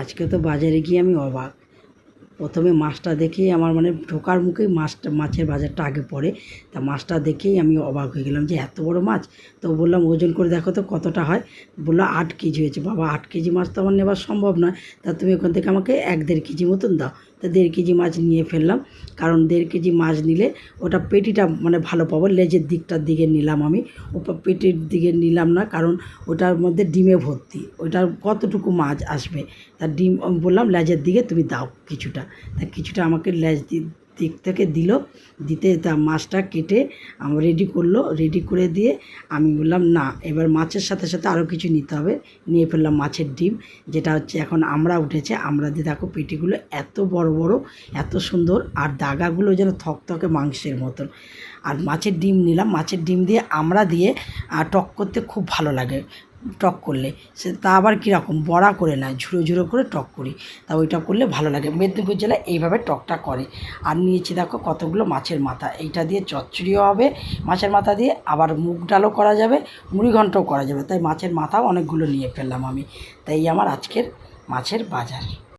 আজকে তো বাজারে গিয়ে আমি অবাক। প্রথমে মাছটা দেখেই আমার মানে ঢোকার মুখেই মাছের বাজারটা আগে পড়ে। তা মাছটা দেখেই আমি অবাক হয়ে গেলাম যে এত বড় মাছ। তো বললাম ওজন করে দেখো তো কতটা হয়। বললো 8 কেজি হয়েছে। বাবা 8 কেজি মাছ তো আমার নেওয়া সম্ভব নয়। তা তুমি ওখান থেকে আমাকে 1-1.5 কেজি মতন দাও। তা 1.5 কেজি মাছ নিয়ে ফেললাম। কারণ 1.5 কেজি মাছ নিলে ওটা পেটিটা মানে ভালো পাবো। লেজের দিকটার দিকে নিলাম আমি, পেটির দিকে নিলাম না, কারণ ওটার মধ্যে ডিমে ভর্তি। ওটার কতটুকু মাছ আসবে, তার ডিম আমি বললাম লেজের দিকে তুমি দাও কিছুটা। তা কিছুটা আমাকে লেজ দিক থেকে দিল। দিতে তা মাছটা কেটে আমার রেডি করলো। রেডি করে দিয়ে আমি বললাম না, এবার মাছের সাথে সাথে আরও কিছু নিতে হবে। নিয়ে ফেললাম মাছের ডিম, যেটা হচ্ছে এখন আমরা উঠেছে। আমরা দিয়ে দেখো পেটিগুলো এত বড় বড়, এত সুন্দর, আর দাগাগুলো যেন থকথকে মাংসের মতন। আর মাছের ডিম নিলাম। মাছের ডিম দিয়ে আমরা দিয়ে টক করতে খুব ভালো লাগে। টক করলে সে তা আবার কীরকম বড়া করে না, ঝুড়ো ঝুড়ো করে টক করি। তা ওইটা করলে ভালো লাগে। মেদিনীপুর জেলায় এইভাবে টকটা করে। আর নিয়েছি দেখো কতগুলো মাছের মাথা। এইটা দিয়ে চচ্চড়িও হবে মাছের মাথা দিয়ে, আবার মুগ ডালও করা যাবে, মুড়িঘণ্টও করা যাবে। তাই মাছের মাথাও অনেকগুলো নিয়ে ফেললাম আমি। তাই আমার আজকের মাছের বাজার।